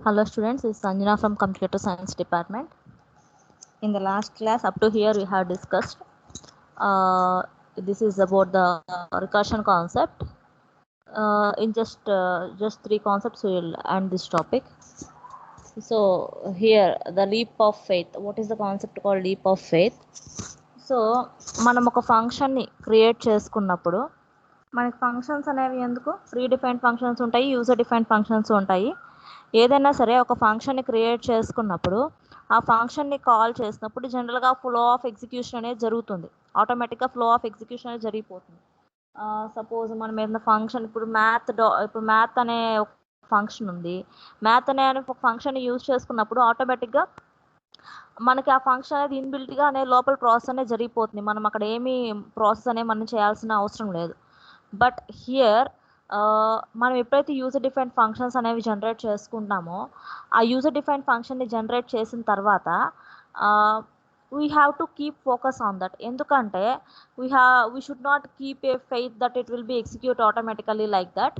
Hello students, this is Sanjana from Computer Science Department. In the last class up to here we have discussed this is about the recursion concept. In just three concepts we will end this topic. So here the leap of faith. What is the concept called leap of faith? So మనం ఒక ఫంక్షన్ని create చేసుకున్నప్పుడు మనకి functions అనేవి ఎందుకు pre defined functions ఉంటాయి, user defined functions ఉంటాయి. ఏదైనా సరే ఒక ఫంక్షన్ని క్రియేట్ చేసుకున్నప్పుడు ఆ ఫంక్షన్ని కాల్ చేసినప్పుడు జనరల్గా ఫ్లో ఆఫ్ ఎగ్జిక్యూషన్ అనేది జరుగుతుంది. ఆటోమేటిక్గా ఫ్లో ఆఫ్ ఎగ్జిక్యూషన్ అనేది జరిగిపోతుంది. సపోజ్ మనం ఏదైనా ఫంక్షన్ ఇప్పుడు మ్యాథ్ అనే ఒక ఫంక్షన్ ఉంది. మ్యాథ్ అనే ఒక ఫంక్షన్ యూజ్ చేసుకున్నప్పుడు ఆటోమేటిక్గా మనకి ఆ ఫంక్షన్ అనేది ఇన్బిల్ట్గా అనే లోపల ప్రాసెస్ అనేది జరిగిపోతుంది. మనం అక్కడ ఏమీ ప్రాసెస్ అనేది మనం చేయాల్సిన అవసరం లేదు. బట్ హియర్ మనం ఎప్పుడైతే యూజర్ డిఫైన్డ్ ఫంక్షన్స్ అనేవి జనరేట్ చేసుకుంటామో ఆ యూజర్ డిఫైన్డ్ ఫంక్షన్ని జనరేట్ చేసిన తర్వాత we have to keep focus on that. ఎందుకంటే we should not keep a faith that it will be execute automatically like that.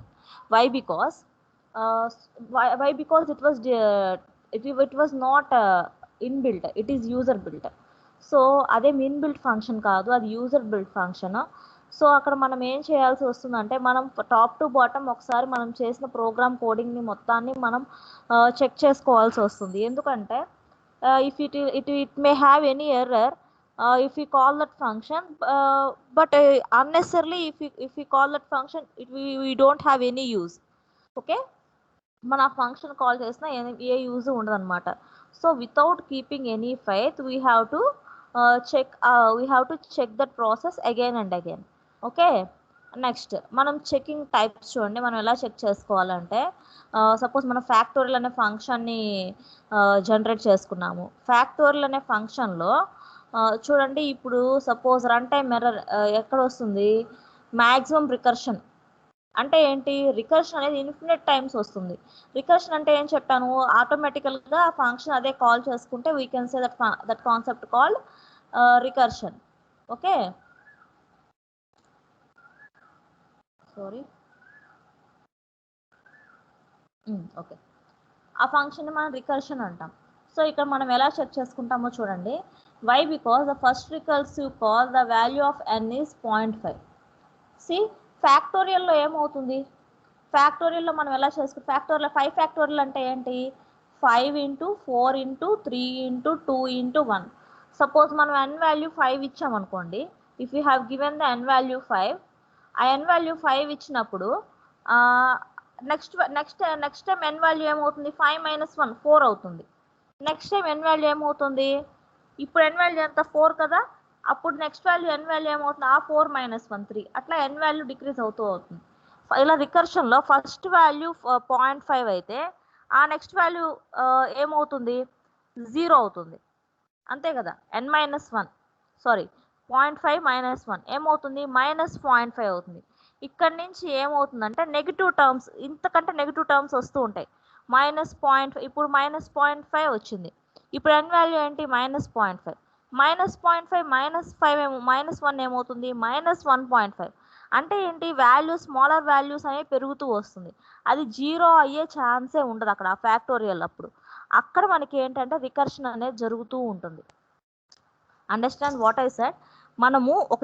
Why because it was not inbuilt, it is user built. So అదే inbuilt function కాదు, అది user built function. So అక్కడ మనం ఏం చేయాల్సి వస్తుందంటే మనం top to bottom ఒకసారి మనం చేసిన ప్రోగ్రామ్ కోడింగ్ని మొత్తాన్ని మనం చెక్ చేసుకోవాల్సి వస్తుంది. ఎందుకంటే if it may have any error if we call that function, but unnecessarily if we call that function we don't have any use. Okay, మన ఫంక్షన్ కాల్ చేసినా ఏ యూజ్ ఉండదు అనమాట. So without keeping any faith we have to check that process again and again. Okay, next మనం checking types చూడండి. మనం ఎలా check చేసుకోవాలంటే సపోజ్ మనం ఫ్యాక్టోరియల్ అనే ఫంక్షన్ని జనరేట్ చేసుకున్నాము. ఫ్యాక్టోరియల్ అనే ఫంక్షన్లో చూడండి, ఇప్పుడు సపోజ్ రన్ టైమ్ ఎర్రర్ ఎక్కడ వస్తుంది? మ్యాక్సిమం రికర్షన్ అంటే ఏంటి? రికర్షన్ అనేది ఇన్ఫినిట్ టైమ్స్ వస్తుంది. రికర్షన్ అంటే ఏం చెప్పాను? ఆటోమేటికల్గా ఫంక్షన్ అదే కాల్ చేసుకుంటే we can say that concept called recursion. Okay, sorry, okay, ఆ ఫంక్షన్ని మనం రికర్షన్ అంటాం. సో ఇక్కడ మనం ఎలా చెక్ చేసుకుంటామో చూడండి. Why because the first recursive call the value of n is 0.5. See ఫ్యాక్టోరియల్లో ఏమవుతుంది? ఫ్యాక్టోరియల్లో మనం ఎలా చేసుకుంటాం? ఫ్యాక్టోరియల్ 5 ఫ్యాక్టోరియల్ అంటే ఏంటి? 5 into 4 into 3 into 2 into 1. Suppose మనం n వాల్యూ 5 ఇచ్చామనుకోండి. If you have given the n value 5, ఆ n వాల్యూ 5 ఇచ్చినప్పుడు నెక్స్ట్ టైం n వాల్యూ ఏమవుతుంది? 5 మైనస్ 1 4 అవుతుంది. నెక్స్ట్ టైం n వాల్యూ ఏమవుతుంది? ఇప్పుడు n వాల్యూ ఎంత? 4 కదా. అప్పుడు నెక్స్ట్ వాల్యూ n వాల్యూ ఏమవుతుంది? ఆ 4 మైనస్ 1 3. అట్లా n వాల్యూ డిక్రీజ్ అవుతుంది. ఇలా రికర్షన్లో ఫస్ట్ వాల్యూ 0.5 అయితే ఆ నెక్స్ట్ వాల్యూ ఏమవుతుంది? 0 అవుతుంది. అంతే కదా. -1 మైనస్ 1 ఏమవుతుంది? -0.5 అవుతుంది. ఇక్కడ నుంచి ఏమవుతుందంటే నెగిటివ్ టర్మ్స్, ఇంతకంటే నెగిటివ్ టర్మ్స్ వస్తూ ఉంటాయి. -0.5, ఇప్పుడు -0.5 వచ్చింది. ఇప్పుడు n వాల్యూ ఏంటి? -0.5. -1 ఏమవుతుంది? -1.5. అంటే ఏంటి? స్మాలర్ వాల్యూస్ అనేవి పెరుగుతూ వస్తుంది. అది 0 అయ్యే ఛాన్సే ఉండదు అక్కడ ఫ్యాక్టోరియల్. అక్కడ మనకి ఏంటంటే రికర్షన్ అనేది జరుగుతూ ఉంటుంది. Understand what I said? మనము ఒక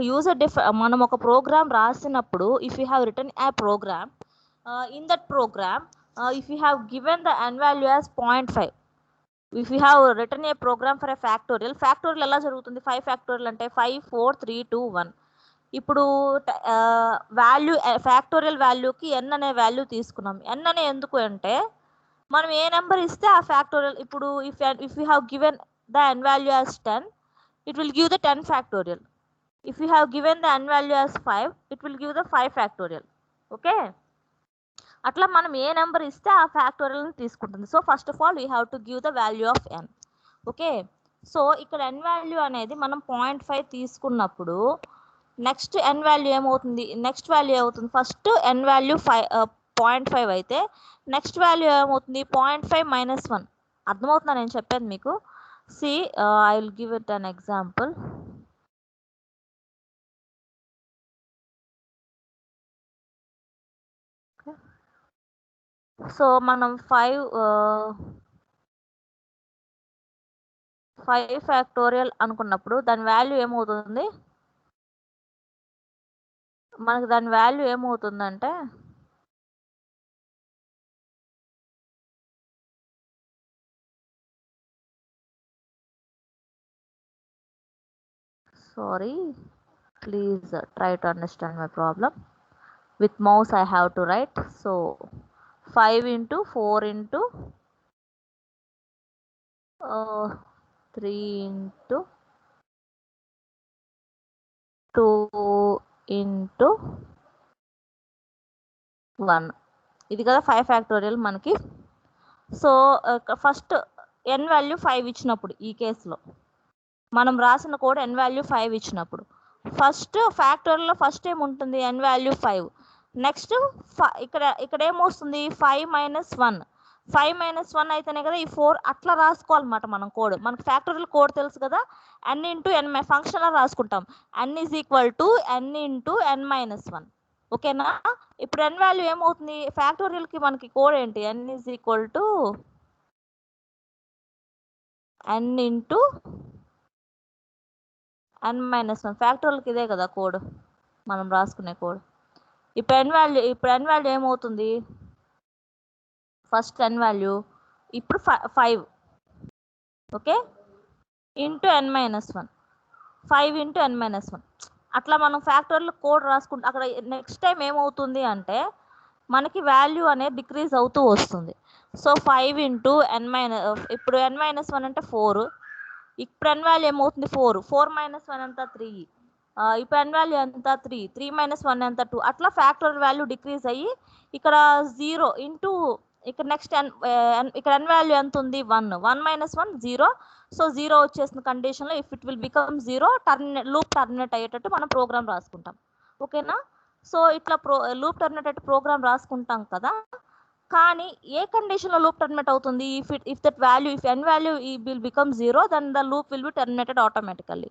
మనం ఒక ప్రోగ్రామ్ రాసినప్పుడు if you have written a program, in that program if you have given the n value as 0.5, if you have written a program for a factorial ఎలా జరుగుతుంది? 5 factorial అంటే 5 4 3 2 1. ఇప్పుడు factorial వాల్యూకి n అనే వాల్యూ తీసుకున్నాం. n అనే ఎందుకు అంటే మనం ఏ నెంబర్ ఇస్తే ఆ ఫ్యాక్టోరియల్, ఇప్పుడు if you have given the n value as 10, it will give the 10 factorial. If you have given the n value as 5, it will give the 5 factorial. Okay, అట్లా మనం ఏ నెంబర్ ఇస్తే ఆ ఫ్యాక్టోరియల్ని తీసుకుంటుంది. So first of all we have to give the value of n. Okay, so ఇక్కడ n value అనేది మనం 0.5 తీసుకున్నప్పుడు next n value ఏమవుతుంది? నెక్స్ట్ వాల్యూ ఏమవుతుంది? ఫస్ట్ n వాల్యూ 0.5 అయితే నెక్స్ట్ వాల్యూ ఏమవుతుంది? 0.5 మైనస్ 1. అర్థమవుతుందా నేను చెప్పేది మీకు? See, I will give it an example. Okay. So మనం 5 ఫ్యాక్టోరియల్ అనుకున్నప్పుడు దాని వాల్యూ ఏమవుతుంది, మనకి దాని వాల్యూ ఏమవుతుందంటే sorry, please try to understand my problem. With mouse I have to write. So 5 into 4 into 3 into 2 into 1, ఇది కదా 5 ఫ్యాక్టోరియల్ మనకి. సో ఫస్ట్ n వాల్యూ 5 ఇచ్చినప్పుడు, ఈ కేసులో మనం రాసిన కోడ్ n వాల్యూ 5 ఇచ్చినప్పుడు ఫస్ట్ ఫ్యాక్టోరియల్లో ఫస్ట్ ఏముంటుంది, n వాల్యూ 5. నెక్స్ట్ ఇక్కడ ఏమొస్తుంది 5 మైనస్ 1. 5 మైనస్ 1 అయితేనే కదా ఈ 4, అట్లా రాసుకోవాలన్నమాట మనం కోడ్. మనకు ఫ్యాక్టోరియల్ కోడ్ తెలుసు కదా, n ఇంటూ n ఫంక్షన్లో రాసుకుంటాం, n is equal to n into n minus 1. ఓకేనా? ఇప్పుడు n వాల్యూ ఏమవుతుంది, ఫ్యాక్టోరియల్కి మనకి కోడ్ ఏంటి, n is equal to n into n minus 1. ఫ్యాక్టోరియల్కి ఇదే కదా కోడ్, మనం రాసుకునే కోడ్. ఇప్పుడు n వాల్యూ ఏమవుతుంది, ఫస్ట్ n వాల్యూ ఇప్పుడు 5, okay, into n minus 1, 5 into n minus 1. అట్లా మనం ఫ్యాక్టోరియల్ కోడ్ రాసుకుంటాం. అక్కడ నెక్స్ట్ టైం ఏమవుతుంది అంటే మనకి వాల్యూ అనేది డిక్రీజ్ అవుతూ వస్తుంది. సో 5 ఇంటూ ఇప్పుడు n మైనస్ 1 అంటే 4, ఇప్పుడు n వాల్యూ ఏమవుతుంది 4 మైనస్ 1 ఎంత 3, ఇప్పుడు n వాల్యూ ఎంత 3 మైనస్ 1 ఎంత 2. అట్లా ఫ్యాక్టోరియల్ వాల్యూ డిక్రీజ్ అయ్యి ఇక్కడ 0 ఇంటూ ఇక్కడ నెక్స్ట్ ఇక్కడ n వాల్యూ ఎంత ఉంది 1 మైనస్ 1 0. సో 0 వచ్చేసిన కండిషన్లో if it will become 0 loop terminate అయ్యేటట్టు మనం ప్రోగ్రామ్ రాసుకుంటాం. ఓకేనా? సో ఇట్లా లూప్ టర్మినేట్ అయ్యేటట్టు ప్రోగ్రామ్ రాసుకుంటాం కదా. కానీ ఏ కండిషన్లో లూప్ టర్మినేట్ అవుతుంది, if that value if n value will become 0 then the loop will be terminated automatically.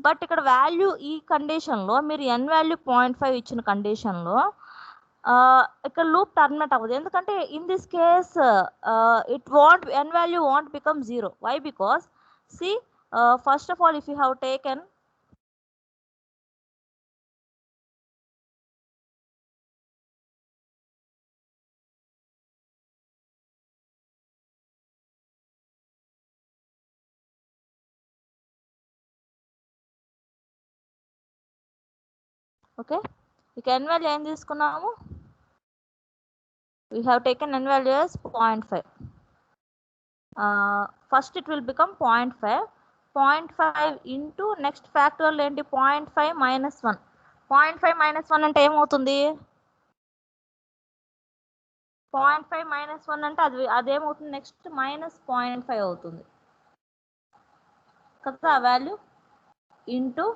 But ఇక్కడ వాల్యూ ఈ కండిషన్లో మీరు n వాల్యూ 0.5 ఇచ్చిన కండిషన్లో ఇక్కడ లూప్ టర్మినేట్ అవ్వదు. ఎందుకంటే in this case n value won't become 0. Why? Because see first of all if you have taken okay, ఇక n వాల్యూ ఏం తీసుకున్నాము, we have taken n value as 0.5. First it will become 0.5. 0.5 into next factorial ఏంటి 0.5 minus 1. 0.5 minus 1 అంటే ఏమవుతుంది, 0.5 minus 1 అంటే అదేమవుతుంది next minus 0.5 అవుతుంది కదా value, into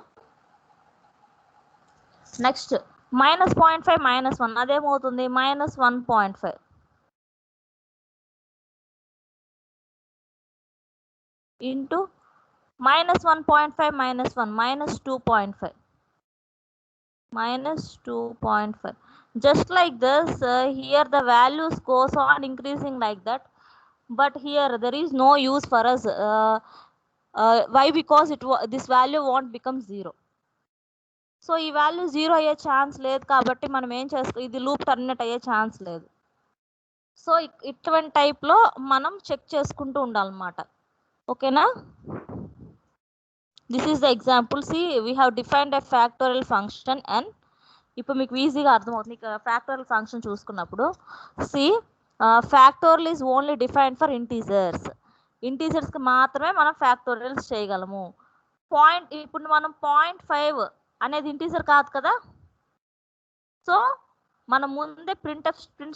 next minus 0.5 minus 1 అదేమవుతుంది minus 1.5 into minus 1.5 minus 1 minus 2.5 minus 2.5. Just like this, here the values goes on increasing like that, but here there is no use for us. Why? Because this value won't become 0. So ఈ value 0 అయ్యే chance లేదు కాబట్టి మనం ఏం చేస్తాం, ఇది loop terminate అయ్యే chance లేదు. సో ఇటువంటి టైప్లో మనం చెక్ చేసుకుంటూ ఉండాలన్నమాట. ఓకేనా? This is the example. See, we have defined a factorial function n. ఇప్పుడు మీకు ఈజీగా అర్థమవుతుంది. ఇక్కడ ఫ్యాక్టోరియల్ ఫంక్షన్ చూసుకున్నప్పుడు see, factorial is only defined for integers. ఇంటీజర్స్కి మాత్రమే మనం ఫ్యాక్టోరియల్స్ చేయగలము. ఇప్పుడు మనం 0.5 అనేది ఇంటీజర్ కాదు కదా. సో మనం ముందే ప్రింట్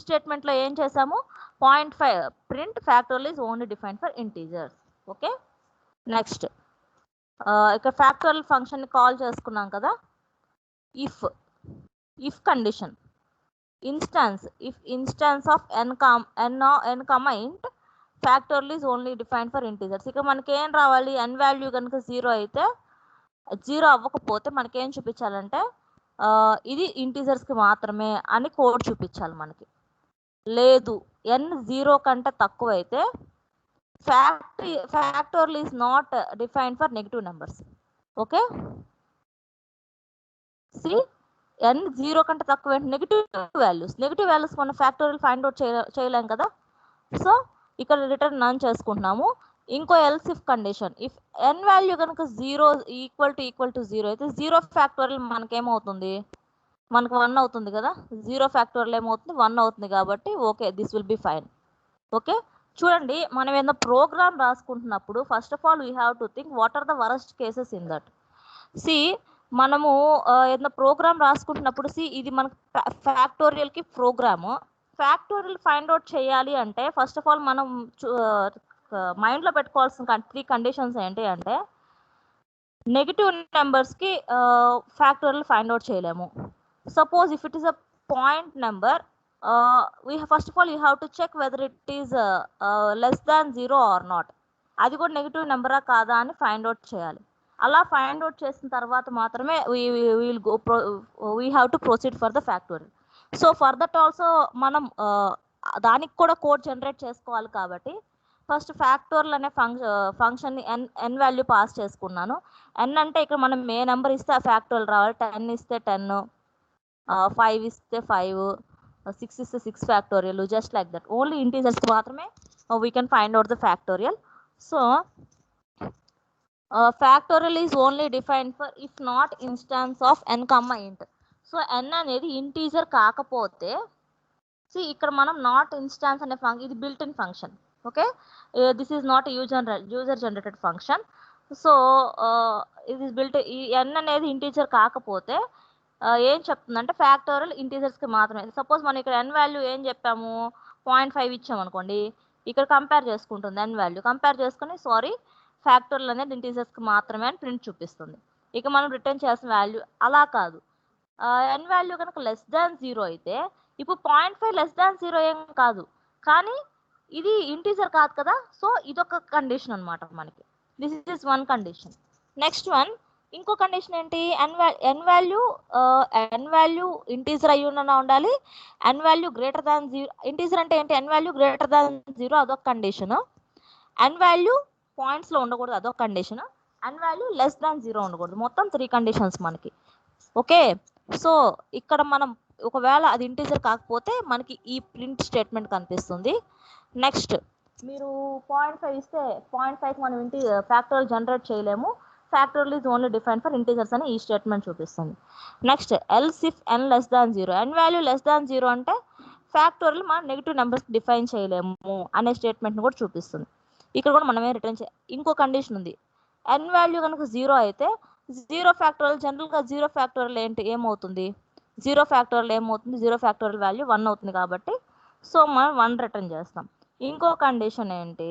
స్టేట్మెంట్లో ఏం చేసాము, 0.5 print factorial is only defined for integers. Okay, next ఇక్కడ ఫ్యాక్టోరియల్ ఫంక్షన్ కాల్ చేసుకున్నాం కదా. If condition instance of n int factorial is only defined for integers. ఇక మనకి ఏం రావాలి, n వాల్యూ కనుక 0 అయితే, 0 అవ్వకపోతే మనకేం చూపించాలంటే ఇది ఇంటీజర్స్కి మాత్రమే అని కోడ్ చూపించాలి మనకి. లేదు, n 0 కంటే తక్కువ అయితే factorial is not defined for negative numbers. Okay, see n 0 కంటే తక్కువ నెగిటివ్ వాల్యూస్ మనం ఫ్యాక్టోరియల్ ఫైండ్ అవుట్ చేయలేం కదా. సో ఇక్కడ రిటర్న్ నన్ చేసుకుంటున్నాము. ఇంకో else if condition, if n value కనుక 0 ఈక్వల్ టు 0 అయితే 0 ఫ్యాక్టోరియల్ మనకేమవుతుంది, మనకు 1 అవుతుంది కదా. 0 ఫ్యాక్టోరియల్ ఏమవుతుంది, 1 అవుతుంది కాబట్టి okay, this will be fine. Okay, చూడండి, మనం ఏదైనా ప్రోగ్రామ్ రాసుకుంటున్నప్పుడు first of all we have to think what are the worst cases in that. See మనము ఏదైనా ప్రోగ్రామ్ రాసుకుంటున్నప్పుడు ఇది మనకు ఫ్యాక్టోరియల్కి ప్రోగ్రాము. ఫ్యాక్టోరియల్ ఫైండ్ అవుట్ చేయాలి అంటే ఫస్ట్ ఆఫ్ ఆల్ మనం మైండ్లో పెట్టుకోవాల్సిన 3 కండిషన్స్ ఏంటి అంటే, నెగిటివ్ నెంబర్స్కి ఫ్యాక్టోరియల్ ఫైండ్ అవుట్ చేయలేము. Suppose if it is a point number, first of all you have to check whether it is less than 0 or not. అది కూడా నెగిటివ్ నెంబరా కాదా అని ఫైండ్ అవుట్ చేయాలి. అలా ఫైండ్ అవుట్ చేసిన తర్వాత మాత్రమే we have to proceed for the factorial. So for that also మనం దానికి కూడా కోడ్ జనరేట్ చేసుకోవాలి కాబట్టి ఫస్ట్ ఫ్యాక్టోరియల్ అనే ఫంక్షన్ని ఎన్ వాల్యూ పాస్ చేసుకున్నాను. ఎన్ అంటే ఇక్కడ మనం ఏ నెంబర్ ఇస్తే ఆ ఫ్యాక్టోరియల్ రావాలి. 10 ఇస్తే 10, 5 ఇస్తే 5, 6 ఇస్తే 6 factorial, just like that. Only integers మాత్రమే we can find out the factorial. So factorial is only defined for if not instance of n, int. So n అనేది ఇంటీజర్ కాకపోతే ఇక్కడ మనం నాట్ ఇన్స్టాన్స్ అనే ఇది built in function. Okay, this is not user generated function. So ఇది built, ఈ n అనేది integer కాకపోతే ఏం చెప్తుందంటే ఫ్యాక్టోరియల్ ఇంటీజర్స్కి మాత్రమే. సపోజ్ మనం ఇక్కడ n వాల్యూ ఏం చెప్పాము, 0.5 ఇచ్చామనుకోండి, ఇక్కడ కంపేర్ చేసుకుంటుంది n వాల్యూ, కంపేర్ చేసుకుని సారీ ఫ్యాక్టోరియల్ అనేది ఇంటీజర్స్కి మాత్రమే అని ప్రింట్ చూపిస్తుంది. ఇక మనం రిటర్న్ చేయాల్సిన వాల్యూ అలా కాదు. n వాల్యూ కనుక లెస్ దాన్ 0 అయితే, ఇప్పుడు 0.5 లెస్ దాన్ 0 ఏం కాదు, కానీ ఇది ఇంటీజర్ కాదు కదా. సో ఇదొక కండిషన్ అనమాట మనకి. This is one condition. Next one, ఇంకో కండిషన్ ఏంటి, n వాల్యూ ఇంటీజర్ అయ్యి ఉండాలి. n value greater than 0, integer అంటే ఏంటి, n వాల్యూ గ్రేటర్ దాన్ 0 అదొక కండిషన్. n వాల్యూ పాయింట్స్లో ఉండకూడదు, అదొక condition. n value less than 0 ఉండకూడదు. మొత్తం 3 కండిషన్స్ మనకి. ఓకే, సో ఇక్కడ మనం ఒకవేళ అది ఇంటీజర్ కాకపోతే మనకి ఈ ప్రింట్ స్టేట్మెంట్ కనిపిస్తుంది. నెక్స్ట్, మీరు 0.5 ఇస్తే 0.5కి మనం ఫ్యాక్టోరియల్ జనరేట్ చేయలేము. Factorial is only define for integers అని ఈ స్టేట్మెంట్ చూపిస్తుంది. Next, else if n less than 0, n value less than 0 అంటే ఫ్యాక్టోరియల్ మనం నెగిటివ్ నెంబర్స్ డిఫైన్ చేయలేము అనే స్టేట్మెంట్ని కూడా చూపిస్తుంది. ఇక్కడ కూడా మనమే రిటర్న్ ఇంకో కండిషన్ ఉంది, n వాల్యూ కనుక 0 అయితే 0 ఫ్యాక్టోరియల్, జనరల్గా 0 ఫ్యాక్టోరియల్ ఏమవుతుంది, 0 ఫ్యాక్టోరియల్ వాల్యూ 1 అవుతుంది కాబట్టి సో మనం 1 రిటర్న్ చేస్తాం. ఇంకో కండిషన్ ఏంటి,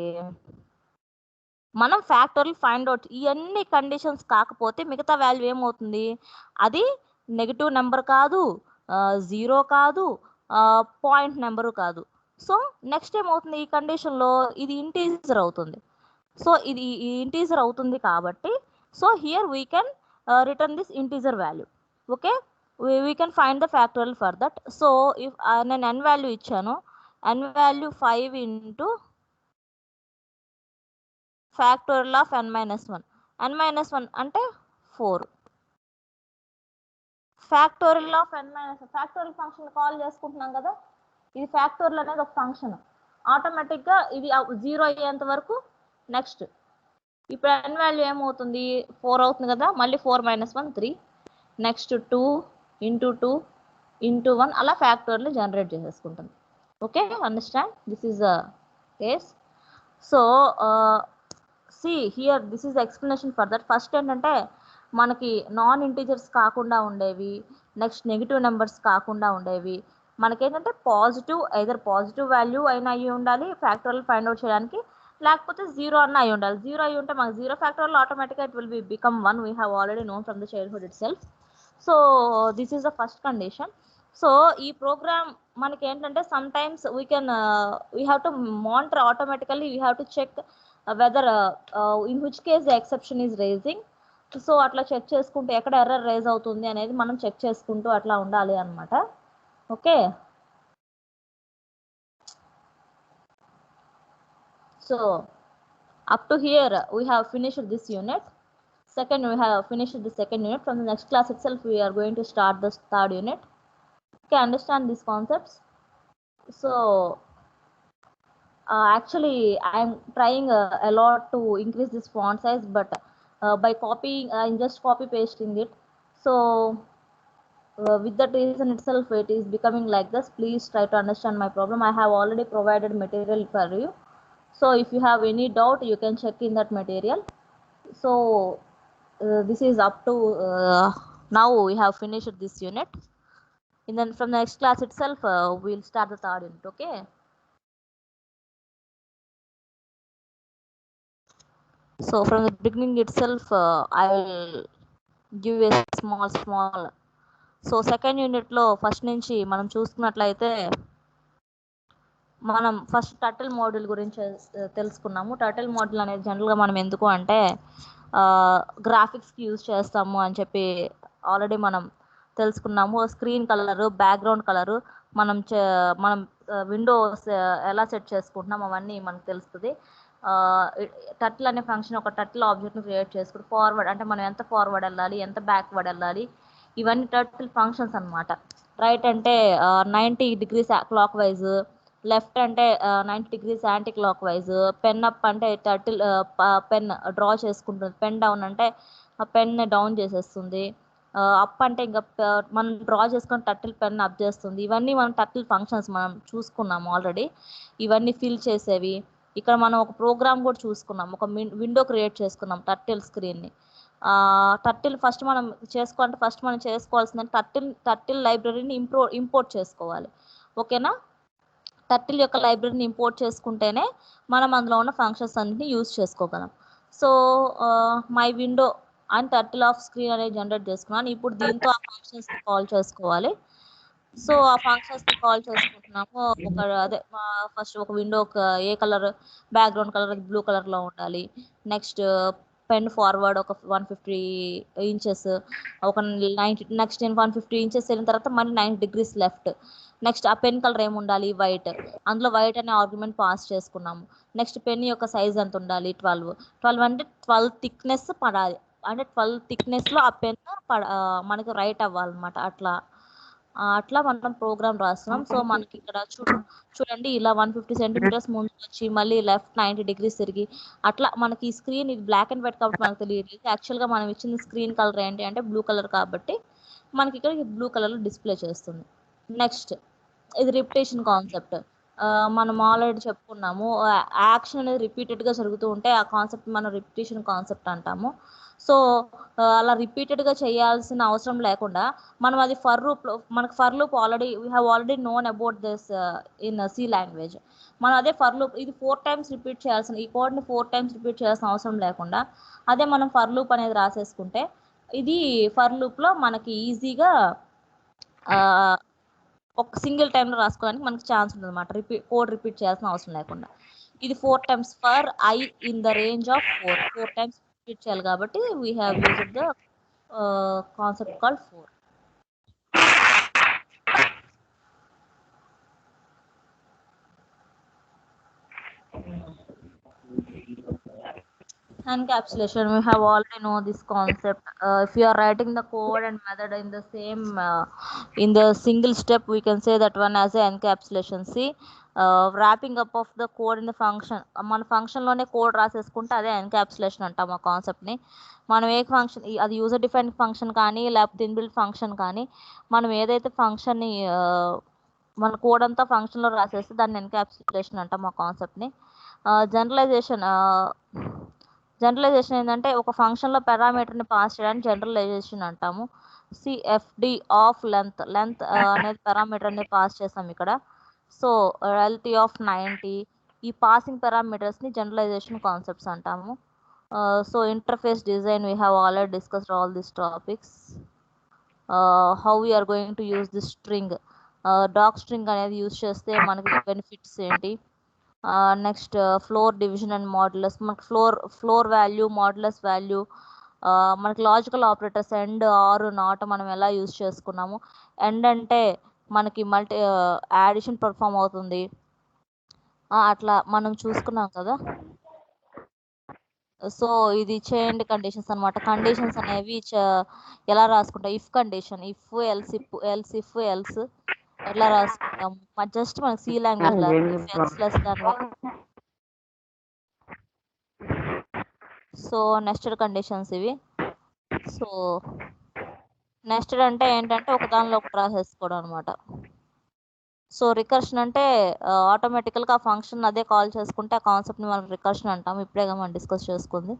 మనం ఫ్యాక్టోరియల్ ఫైండ్ అవుట్ ఇవన్నీ కండిషన్స్ కాకపోతే మిగతా వాల్యూ ఏమవుతుంది, అది నెగిటివ్ నెంబర్ కాదు, 0 కాదు, పాయింట్ నెంబరు కాదు. సో నెక్స్ట్ ఏమవుతుంది, ఈ కండిషన్లో ఇది ఇంటీజర్ అవుతుంది. సో ఇది ఇంటీజర్ అవుతుంది కాబట్టి so here we can return this integer value. Okay, we can find the factorial for that. So if నేను n వాల్యూ ఇచ్చాను, n value 5 into factorial of n minus 1, n minus 1 అంటే 4. Factorial of n minus, factorial function call చేసుకుంటున్నాం కదా, ఇది factorial అనేది ఒక function. ఆటోమేటిక్గా ఇది 0 అయ్యేంత వరకు. నెక్స్ట్ ఇప్పుడు n వాల్యూ ఏమవుతుంది, 4 అవుతుంది కదా, మళ్ళీ 4 మైనస్ 1 3, నెక్స్ట్ 2 ఇంటూ 2 ఇంటూ 1 అలా ఫ్యాక్టోరియల్ జనరేట్ చేసేసుకుంటుంది. Okay, understand, this is the case. So here this is explanation for that. First ఏంటంటే మనకి నాన్ ఇంటీజర్స్ కాకుండా ఉండేవి, నెక్స్ట్ నెగిటివ్ నెంబర్స్ కాకుండా ఉండేవి, మనకేంటంటే ఐదర్ పాజిటివ్ వాల్యూ అయినా అయ్యి ఉండాలి ఫ్యాక్టోరియల్ ఫైండ్ అవుట్ చేయడానికి, లేకపోతే 0 అన్న అయి ఉండాలి. 0 అయి ఉంటే మనకు 0 ఫ్యాక్టోరియల్ ఆటోమేటిక్గా it will become 1. We have already known from the childhood itself. So this is the first condition. So ఈ ప్రోగ్రామ్ మనకి ఏంటంటే sometimes we have to monitor automatically, we have to check whether in which case the exception is raising. So అట్లా check చేసుకుంటూ ఎక్కడ error raise అవుతుంది అనేది మనం check చేసుకుంటూ అట్లా ఉండాలి అనమాట. Okay. So up to here we have finished this unit. Second, we have finished the second unit. From the next class itself we are going to start the third unit. You can understand these concepts. So actually I'm trying a lot to increase this font size, but by copying I'm just copy pasting it. So with that reason itself it is becoming like this. Please try to understand my problem. I have already provided material for you, so if you have any doubt you can check in that material. So this is up to now we have finished this unit, and then from the next class itself we'll start the third unit. Okay, so from the beginning itself I will give a small. So second యూనిట్లో first నుంచి మనం చూసుకున్నట్లయితే మనం first turtle model గురించి తెలుసుకున్నాము. Turtle model అనేది జనరల్గా మనం ఎందుకు అంటే గ్రాఫిక్స్కి యూజ్ చేస్తాము అని చెప్పి ఆల్రెడీ మనం తెలుసుకున్నాము. స్క్రీన్ కలరు, బ్యాక్గ్రౌండ్ కలరు, మనం విండోస్ ఎలా సెట్ చేసుకుంటున్నాం అవన్నీ మనకు తెలుస్తుంది. టర్టిల్ అనే ఫంక్షన్ ఒక టర్టిల్ ఆబ్జెక్ట్ని క్రియేట్ చేసుకుని ఫార్వర్డ్ అంటే మనం ఎంత ఫార్వర్డ్ వెళ్ళాలి, ఎంత బ్యాక్వర్డ్ వెళ్ళాలి, ఇవన్నీ టర్టిల్ ఫంక్షన్స్ అనమాట. రైట్ అంటే 90 degrees క్లాక్ వైజ్, లెఫ్ట్ అంటే 90 degrees anti clock wise, pen up అంటే టర్టిల్ పెన్ డ్రా చేసుకుంటుంది, పెన్ డౌన్ అంటే ఆ పెన్ డౌన్ చేసేస్తుంది, అప్ అంటే ఇంకా మనం డ్రా చేసుకొని టర్టిల్ పెన్ అప్ చేస్తుంది. ఇవన్నీ మనం టర్టిల్ ఫంక్షన్స్ మనం చూసుకున్నాము ఆల్రెడీ. ఇవన్నీ ఫిల్ చేసేవి. ఇక్కడ మనం ఒక ప్రోగ్రామ్ కూడా చూసుకున్నాం, ఒక విండో క్రియేట్ చేసుకున్నాం టర్టిల్ స్క్రీన్ని. టర్టిల్ ఫస్ట్ మనం చేసుకోవాల్సిందంటే టర్టిల్ లైబ్రరీని ఇంపోర్ట్ చేసుకోవాలి. ఓకేనా, టర్టిల్ యొక్క లైబ్రరీని ఇంపోర్ట్ చేసుకుంటేనే మనం అందులో ఉన్న ఫంక్షన్స్ అన్నిటిని యూజ్ చేసుకోగలం. So my window and turtle off screen అనేది జనరేట్ చేసుకున్నాను. ఇప్పుడు దీంతో ఆ ఫంక్షన్స్ని కాల్ చేసుకోవాలి. సో ఆ ఫంక్షన్స్ని కాల్ చేసుకుంటున్నాము. ఫస్ట్ ఒక విండో ఏ కలర్, బ్యాక్గ్రౌండ్ కలర్ బ్లూ కలర్లో ఉండాలి. నెక్స్ట్ పెన్ ఫార్వర్డ్ ఒక 150 inches, ఒక 90, నెక్స్ట్ 150 inches వెళ్ళిన తర్వాత మళ్ళీ 90 degrees లెఫ్ట్. నెక్స్ట్ ఆ పెన్ కలర్ ఏముండాలి, వైట్. అందులో వైట్ అనే ఆర్గ్యుమెంట్ పాస్ చేసుకున్నాము. నెక్స్ట్ పెన్ యొక్క సైజ్ ఎంత ఉండాలి, 12 అంటే 12 థిక్నెస్ పడాలి, అంటే 12 థిక్నెస్లో ఆ పెన్ మనకి రైట్ అవ్వాలన్నమాట. అట్లా మనం ప్రోగ్రామ్ రాస్తున్నాం. సో మనకి ఇక్కడ చూడండి ఇలా 150 centimeters ముందు వచ్చి మళ్ళీ లెఫ్ట్ 90 degrees తిరిగి అట్లా మనకి ఈ స్క్రీన్ ఇది బ్లాక్ అండ్ వైట్ కాబట్టి మనకు తెలియదు. యాక్చువల్గా మనం ఇచ్చిన స్క్రీన్ కలర్ ఏంటి అంటే బ్లూ కలర్ కాబట్టి మనకి ఇక్కడ బ్లూ కలర్లో డిస్ప్లే చేస్తుంది. నెక్స్ట్ ఇది రిపిటేషన్ కాన్సెప్ట్. మనం ఆల్రెడీ చెప్పుకున్నాము, యాక్షన్ అనేది రిపీటెడ్గా జరుగుతూ ఉంటే ఆ కాన్సెప్ట్ మనం రిపిటేషన్ కాన్సెప్ట్ అంటాము. సో అలా రిపీటెడ్గా చేయాల్సిన అవసరం లేకుండా మనం అది మనకు for loop already we have already known about this in C language. మనం అదే ఫర్ లూప్ ఇది 4 times రిపీట్ చేయాల్సిన, ఈ కోడ్ని 4 times రిపీట్ చేయాల్సిన అవసరం లేకుండా అదే మనం ఫర్ లూప్ అనేది రాసేసుకుంటే ఇది ఫర్ లూప్లో మనకి ఈజీగా ఒక సింగిల్ టైంలో రాసుకోవడానికి మనకి ఛాన్స్ ఉంటుంది అనమాట, కోడ్ రిపీట్ చేయాల్సిన అవసరం లేకుండా. ఇది 4 times for I in the range of 4 times repeat చేయాలి కాబట్టి we have used the concept called 4. Encapsulation, we have already know this concept. If you are writing the code and method in the same in the single step, we can say that one as a encapsulation. See, wrapping up of the code in the function, మన ఫంక్షన్లోనే code రాసేసుకుంటే అదే encapsulation అంటాం ఆ కాన్సెప్ట్ని. మనం ఏ function, అది user define function కానీ లేకపోతే inbuilt function కానీ, మనం ఏదైతే ఫంక్షన్ని మన కోడ్ అంతా ఫంక్షన్లో రాసేస్తే దాన్ని ఎన్క్యాప్సులేషన్ అంటాం ఆ కాన్సెప్ట్ని. జనరలైజేషన్ ఏంటంటే ఒక ఫంక్షన్లో పారామీటర్ని పాస్ చేయడానికి జనరలైజేషన్ అంటాము. సిఎఫ్డి ఆఫ్ లెంత్ అనేది పారామీటర్ అనేది పాస్ చేసాం ఇక్కడ. సో ఎల్టీ ఆఫ్ 90, ఈ పాసింగ్ పారామీటర్స్ని జనరలైజేషన్ కాన్సెప్ట్స్ అంటాము. So interface design, we have already discussed all these topics. How we're going to use this string, doc string అనేది use చేస్తే మనకి బెనిఫిట్స్ ఏంటి. Next floor division and modulus, మనకి floor value, modulus value, మనకి logical operators and, or, not మనం ఎలా use చేసుకున్నాము. End అంటే మనకి యాడిషన్ పర్ఫామ్ అవుతుంది, అట్లా మనం చూసుకున్నాం కదా. సో ఇది చైన్డ్ కండిషన్స్ అన్నమాట. కండిషన్స్ అనేవి ఎలా రాసుకుంటాం? ఇఫ్ కండిషన్, ఇఫ్ ఎల్స్ ఎట్లా రాసుకుంటాం? జస్ట్ మనకి సి లాంగ్వేజ్ లా if x less than y. So nested conditions ఇవి. సో నెస్టెడ్ అంటే ఏంటంటే ఒకదానిలో ఒకటి రాసేసుకోవడం అనమాట. సో రికర్షన్ అంటే ఆటోమేటికల్గా ఆ ఫంక్షన్ అదే కాల్ చేసుకుంటే ఆ కాన్సెప్ట్ని మనం రికర్షన్ అంటాం. ఇప్పుడేగా మనం డిస్కస్ చేసుకుంది.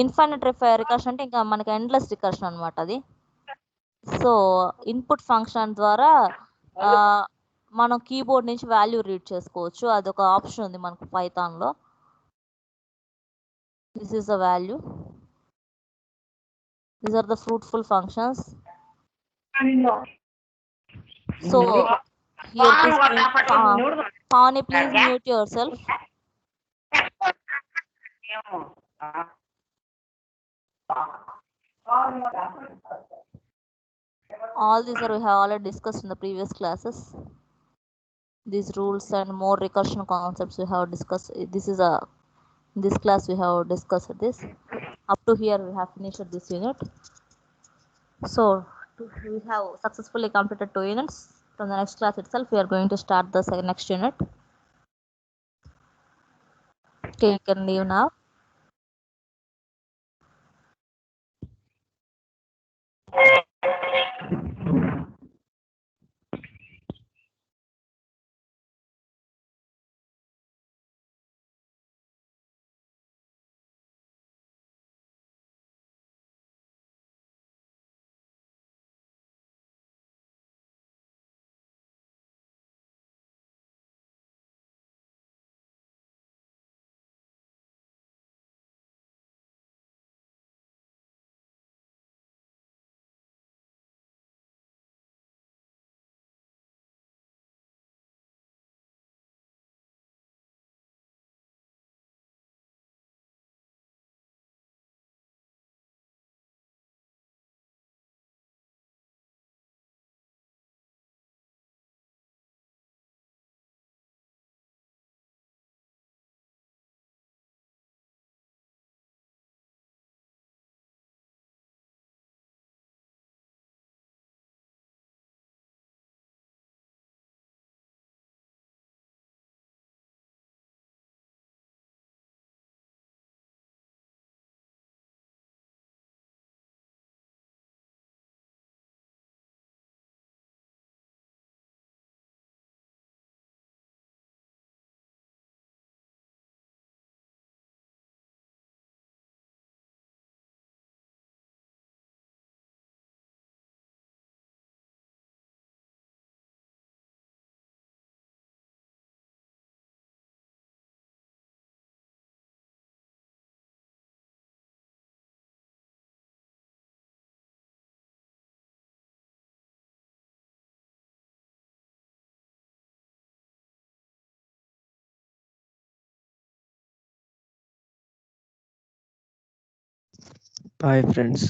ఇన్ఫైనైట్ రికర్షన్ అంటే ఇంకా మనకి ఎండ్లెస్ రికర్షన్ అనమాట అది. సో ఇన్పుట్ ఫంక్షన్ ద్వారా మనం కీబోర్డ్ నుంచి వాల్యూ రీడ్ చేసుకోవచ్చు. అదొక ఆప్షన్ ఉంది మనకు పైథాన్లో. This is the value. These are the fruitful functions. So here it is going, Pawni, please mute yourself. All these we have already discussed in the previous classes. These rules and more recursion concepts we have discussed. This class we have discussed this. Up to here we have finished this unit. So we have successfully completed 2 units. From the next class itself we are going to start the next unit. Okay, you can leave now. Hi friends,